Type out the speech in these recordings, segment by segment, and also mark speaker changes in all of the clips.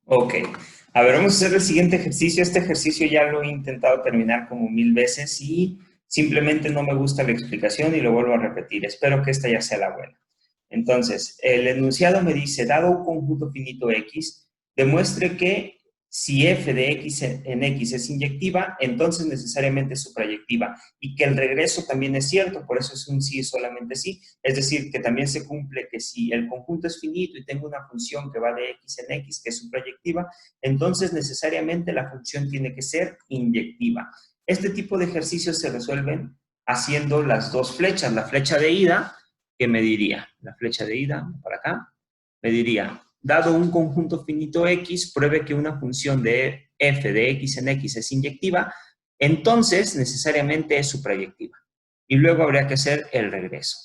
Speaker 1: Ok. A ver, vamos a hacer el siguiente ejercicio. Este ejercicio ya lo he intentado terminar como 1000 veces y simplemente no me gusta la explicación y lo vuelvo a repetir. Espero que esta ya sea la buena. Entonces, el enunciado me dice, dado un conjunto finito X, demuestre que si f de x en x es inyectiva, entonces necesariamente es suprayectiva. Y que el regreso también es cierto, por eso es un sí solamente sí. Es decir, que también se cumple que si el conjunto es finito y tengo una función que va de x en x, que es suprayectiva, entonces necesariamente la función tiene que ser inyectiva. Este tipo de ejercicios se resuelven haciendo las dos flechas. La flecha de ida, que me diría, la flecha de ida, para acá, me diría, dado un conjunto finito X, pruebe que una función de f de x en x es inyectiva, entonces necesariamente es suprayectiva. Y luego habría que hacer el regreso.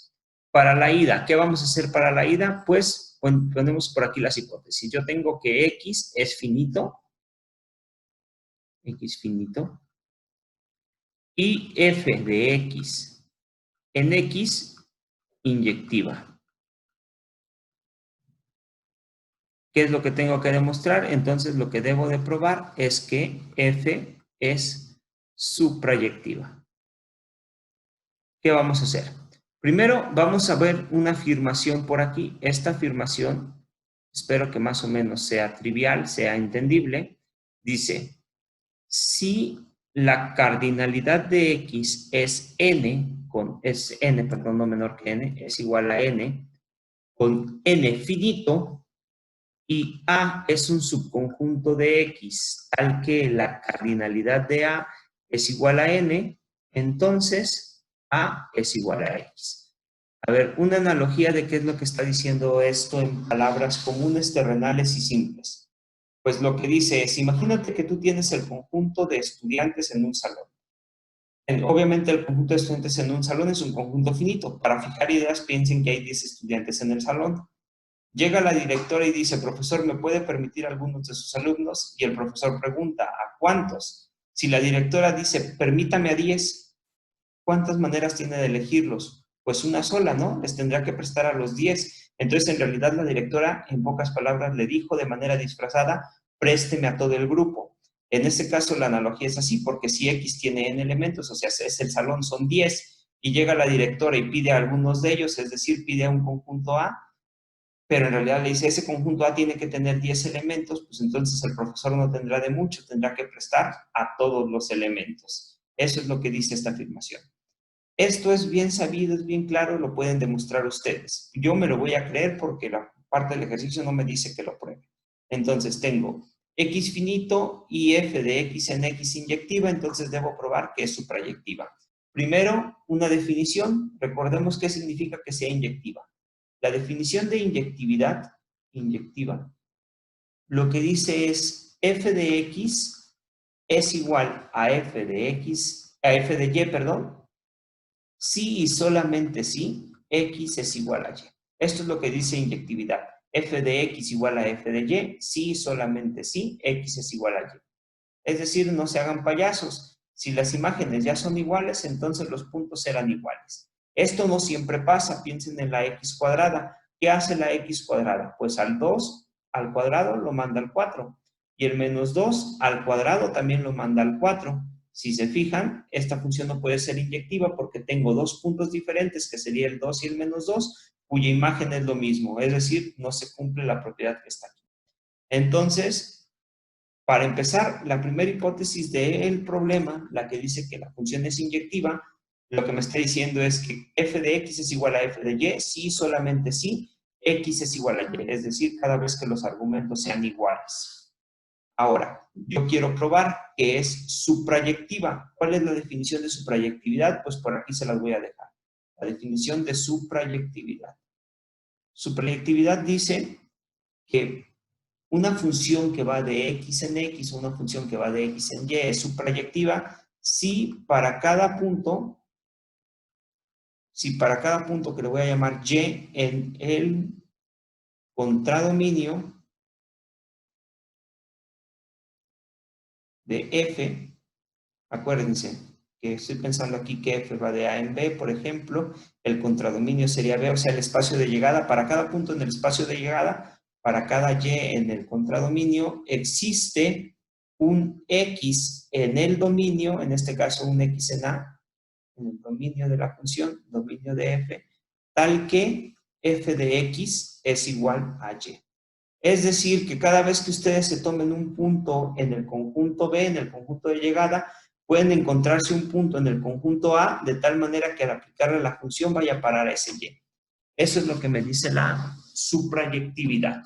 Speaker 1: Para la ida, ¿qué vamos a hacer para la ida? Pues ponemos por aquí las hipótesis. Yo tengo que x es finito, y f de x en x inyectiva. ¿Qué es lo que tengo que demostrar? Entonces lo que debo de probar es que f es suprayectiva. ¿Qué vamos a hacer? Primero vamos a ver una afirmación por aquí. Esta afirmación, espero que más o menos sea trivial, sea entendible. Dice, si la cardinalidad de x es n, perdón, no menor que n, es igual a n, con n finito, y A es un subconjunto de X, tal que la cardinalidad de A es igual a N, entonces A es igual a X. A ver, una analogía de qué es lo que está diciendo esto en palabras comunes, terrenales y simples. Pues lo que dice es, imagínate que tú tienes el conjunto de estudiantes en un salón. Obviamente el conjunto de estudiantes en un salón es un conjunto finito. Para fijar ideas, piensen que hay 10 estudiantes en el salón. Llega la directora y dice, profesor, ¿me puede permitir algunos de sus alumnos? Y el profesor pregunta, ¿a cuántos? Si la directora dice, permítame a 10, ¿cuántas maneras tiene de elegirlos? Pues una sola, ¿no? Les tendrá que prestar a los 10. Entonces, en realidad, la directora, en pocas palabras, le dijo de manera disfrazada, présteme a todo el grupo. En este caso, la analogía es así, porque si X tiene N elementos, o sea, es el salón, son 10, y llega la directora y pide a algunos de ellos, es decir, pide a un conjunto A, pero en realidad le dice, ese conjunto A tiene que tener 10 elementos, pues entonces el profesor no tendrá de mucho, tendrá que prestar a todos los elementos. Eso es lo que dice esta afirmación. Esto es bien sabido, es bien claro, lo pueden demostrar ustedes. Yo me lo voy a creer porque la parte del ejercicio no me dice que lo pruebe. Entonces tengo x finito y f de x en x inyectiva, entonces debo probar que es suprayectiva. Primero, una definición. Recordemos qué significa que sea inyectiva. La definición de inyectiva, lo que dice es f de x es igual a f de x, a f de y, perdón, si y solamente si x es igual a y. Esto es lo que dice inyectividad. F de x igual a f de y, si y solamente si x es igual a y. Es decir, no se hagan payasos. Si las imágenes ya son iguales, entonces los puntos serán iguales. Esto no siempre pasa. Piensen en la x cuadrada. ¿Qué hace la x cuadrada? Pues al 2 al cuadrado lo manda al 4. Y el menos 2 al cuadrado también lo manda al 4. Si se fijan, esta función no puede ser inyectiva porque tengo dos puntos diferentes, que sería el 2 y el menos 2, cuya imagen es lo mismo. Es decir, no se cumple la propiedad que está aquí. Entonces, para empezar, la primera hipótesis del problema, la que dice que la función es inyectiva, lo que me está diciendo es que f de x es igual a f de y, si solamente si x es igual a y, es decir, cada vez que los argumentos sean iguales. Ahora, yo quiero probar que es suprayectiva. ¿Cuál es la definición de suprayectividad? Pues por aquí se las voy a dejar. La definición de suprayectividad. Suprayectividad dice que una función que va de x en x o una función que va de x en y es suprayectiva si para cada punto que le voy a llamar y en el contradominio de f, acuérdense que estoy pensando aquí que f va de a en b, por ejemplo, el contradominio sería b, o sea, el espacio de llegada, para cada punto en el espacio de llegada, para cada y en el contradominio, existe un x en el dominio, en este caso un x en A, en el dominio de la función, dominio de f, tal que f de x es igual a y. Es decir, que cada vez que ustedes se tomen un punto en el conjunto B, en el conjunto de llegada, pueden encontrarse un punto en el conjunto A, de tal manera que al aplicarle la función vaya a parar a ese y. Eso es lo que me dice la suprayectividad.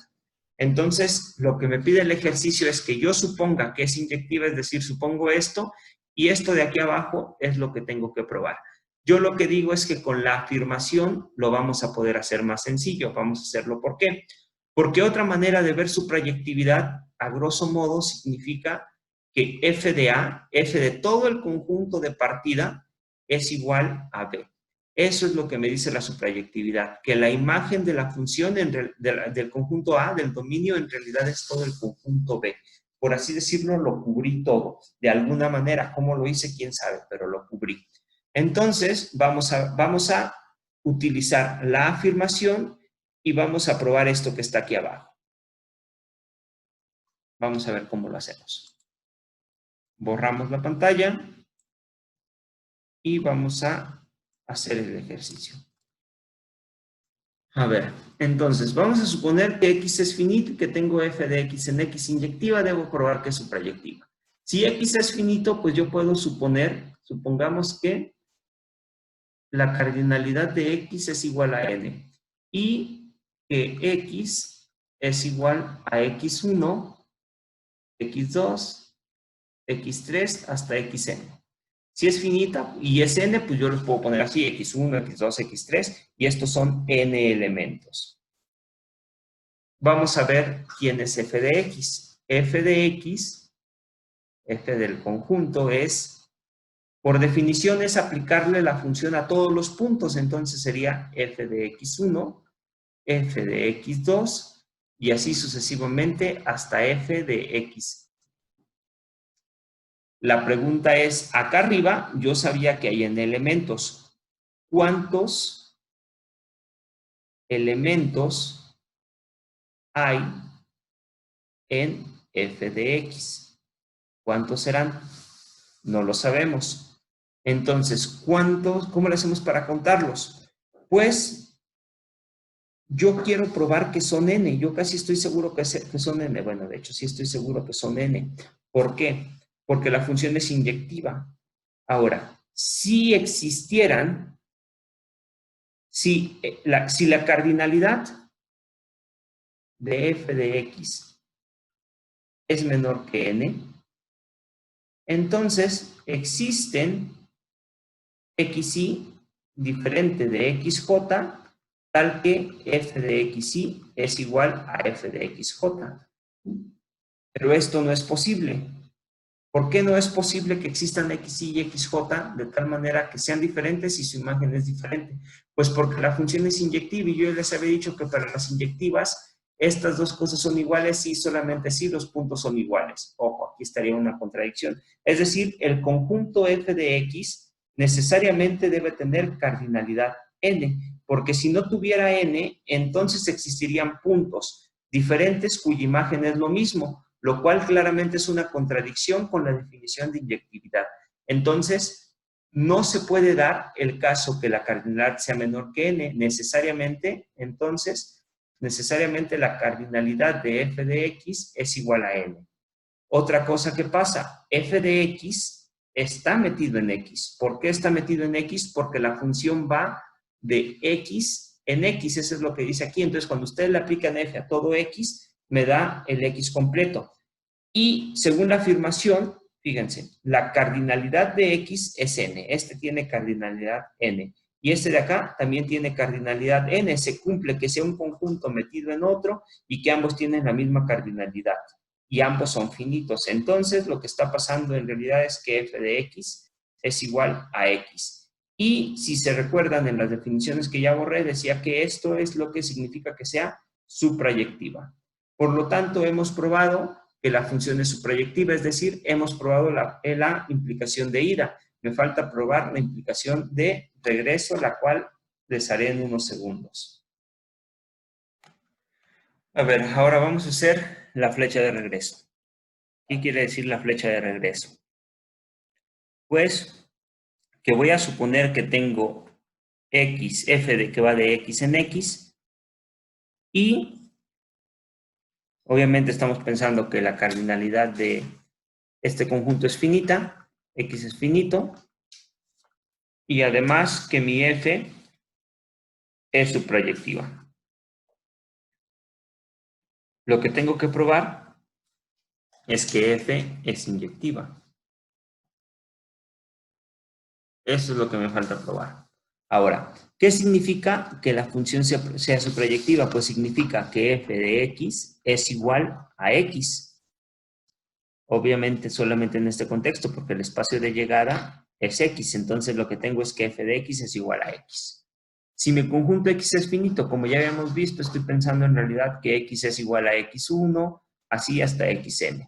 Speaker 1: Entonces, lo que me pide el ejercicio es que yo suponga que es inyectiva, es decir, supongo esto, y esto de aquí abajo es lo que tengo que probar. Yo lo que digo es que con la afirmación lo vamos a poder hacer más sencillo. Vamos a hacerlo. ¿Por qué? Porque otra manera de ver suprayectividad, a grosso modo, significa que f de A, f de todo el conjunto de partida, es igual a B. Eso es lo que me dice la suprayectividad, que la imagen de la función del conjunto A, del dominio, en realidad es todo el conjunto B. Por así decirlo, lo cubrí todo. De alguna manera, ¿cómo lo hice? Quién sabe, pero lo cubrí. Entonces, vamos a utilizar la afirmación y vamos a probar esto que está aquí abajo. Vamos a ver cómo lo hacemos. Borramos la pantalla y vamos a hacer el ejercicio. A ver, entonces, vamos a suponer que x es finito y que tengo f de x en x inyectiva, debo probar que es suprayectiva. Si x es finito, pues yo puedo supongamos que la cardinalidad de x es igual a n y que x es igual a x1, x2, x3 hasta xn. Si es finita y es n, pues yo los puedo poner así, x1, x2, x3, y estos son n elementos. Vamos a ver quién es f de x. F de x, f del conjunto, es, por definición, es aplicarle la función a todos los puntos. Entonces sería f de x1, f de x2, y así sucesivamente hasta f de x. La pregunta es, acá arriba yo sabía que hay n elementos. ¿Cuántos elementos hay en f de x? ¿Cuántos serán? No lo sabemos. Entonces, ¿cómo lo hacemos para contarlos? Pues yo quiero probar que son n. Yo casi estoy seguro que son n. Bueno, de hecho, sí estoy seguro que son n. ¿Por qué? Porque la función es inyectiva. Ahora, si existieran, si la cardinalidad de f de x es menor que n, entonces existen xy diferente de xj, tal que f de xy es igual a f de xj. Pero esto no es posible. ¿Por qué no es posible que existan xy y xj de tal manera que sean diferentes y su imagen es diferente? Pues porque la función es inyectiva y yo les había dicho que para las inyectivas estas dos cosas son iguales y solamente si los puntos son iguales. Ojo, aquí estaría una contradicción. Es decir, el conjunto f de x necesariamente debe tener cardinalidad n, porque si no tuviera n, entonces existirían puntos diferentes cuya imagen es lo mismo, lo cual claramente es una contradicción con la definición de inyectividad. Entonces, no se puede dar el caso que la cardinalidad sea menor que n, necesariamente la cardinalidad de f de x es igual a n. Otra cosa que pasa, f de x está metido en x. ¿Por qué está metido en x? Porque la función va de x en x, eso es lo que dice aquí. Entonces, cuando ustedes le aplican f a todo x, me da el x completo. Y según la afirmación, fíjense, la cardinalidad de x es n. Este tiene cardinalidad n. Y este de acá también tiene cardinalidad n. Se cumple que sea un conjunto metido en otro y que ambos tienen la misma cardinalidad. Y ambos son finitos. Entonces, lo que está pasando en realidad es que f de x es igual a x. Y si se recuerdan en las definiciones que ya borré, decía que esto es lo que significa que sea suprayectiva. Por lo tanto, hemos probado que la función es suprayectiva, es decir, hemos probado la implicación de ida. Me falta probar la implicación de regreso, la cual les haré en unos segundos. A ver, ahora vamos a hacer la flecha de regreso. ¿Qué quiere decir la flecha de regreso? Pues que voy a suponer que tengo x, f de que va de x en x, y obviamente estamos pensando que la cardinalidad de este conjunto es finita, x es finito, y además que mi f es su proyectiva. Lo que tengo que probar es que f es inyectiva. Eso es lo que me falta probar. Ahora, ¿qué significa que la función sea su proyectiva? Pues significa que f de x es igual a x. Obviamente solamente en este contexto, porque el espacio de llegada es x. Entonces lo que tengo es que f de x es igual a x. Si mi conjunto x es finito, como ya habíamos visto, estoy pensando en realidad que x es igual a x1, así hasta xn.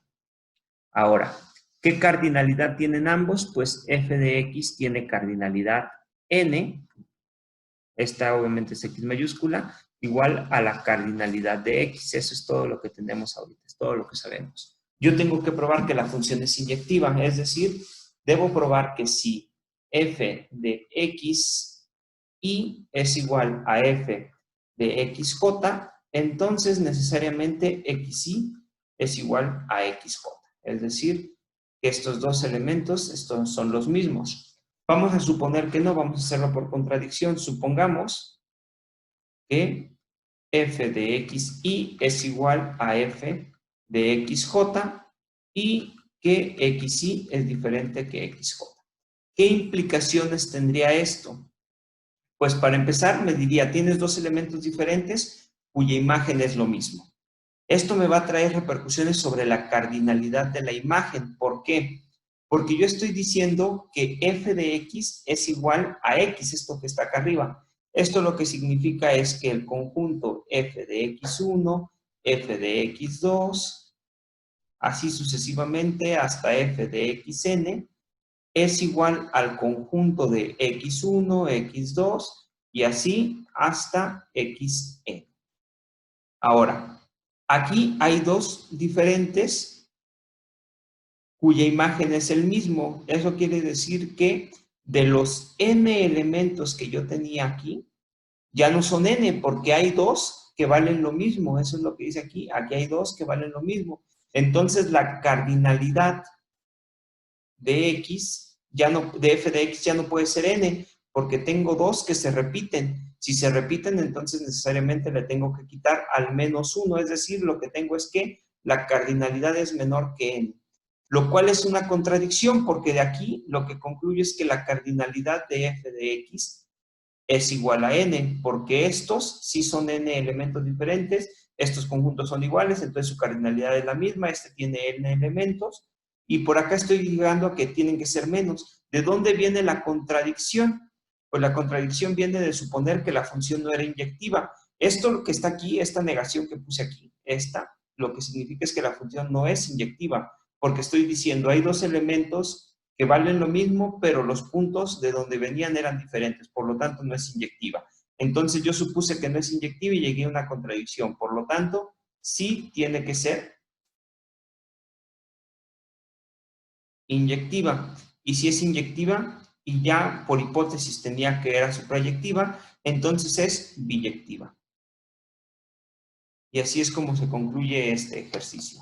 Speaker 1: Ahora, ¿qué cardinalidad tienen ambos? Pues f de x tiene cardinalidad n, esta obviamente es x mayúscula, igual a la cardinalidad de x. Eso es todo lo que tenemos ahorita, es todo lo que sabemos. Yo tengo que probar que la función es inyectiva, es decir, debo probar que si f de x y es igual a f de xj, entonces necesariamente xy es igual a xj. Es decir, que estos dos elementos estos son los mismos. Vamos a suponer que no, vamos a hacerlo por contradicción. Supongamos que f de xy es igual a f de xj y que xy es diferente que xj. ¿Qué implicaciones tendría esto? Pues para empezar me diría, tienes dos elementos diferentes cuya imagen es lo mismo. Esto me va a traer repercusiones sobre la cardinalidad de la imagen. ¿Por qué? Porque yo estoy diciendo que f de x es igual a x, esto que está acá arriba. Esto lo que significa es que el conjunto f de x1, f de x2, así sucesivamente hasta f de xn, es igual al conjunto de x1, x2 y así hasta xn. Ahora, aquí hay dos diferentes cuya imagen es el mismo. Eso quiere decir que de los n elementos que yo tenía aquí, ya no son n porque hay dos que valen lo mismo. Eso es lo que dice aquí. Aquí hay dos que valen lo mismo. Entonces la cardinalidad de x, ya no, de f de x ya no puede ser n, porque tengo dos que se repiten. Si se repiten, entonces necesariamente le tengo que quitar al menos uno, es decir, lo que tengo es que la cardinalidad es menor que n, lo cual es una contradicción, porque de aquí lo que concluyo es que la cardinalidad de f de x es igual a n, porque estos sí son n elementos diferentes, estos conjuntos son iguales, entonces su cardinalidad es la misma, este tiene n elementos, y por acá estoy llegando a que tienen que ser menos. ¿De dónde viene la contradicción? Pues la contradicción viene de suponer que la función no era inyectiva. Esto que está aquí, esta negación que puse aquí, esta, lo que significa es que la función no es inyectiva, porque estoy diciendo, hay dos elementos que valen lo mismo, pero los puntos de donde venían eran diferentes, por lo tanto no es inyectiva. Entonces yo supuse que no es inyectiva y llegué a una contradicción, por lo tanto sí tiene que ser inyectiva. Y si es inyectiva y ya por hipótesis tenía que era suprayectiva, entonces es biyectiva. Y así es como se concluye este ejercicio.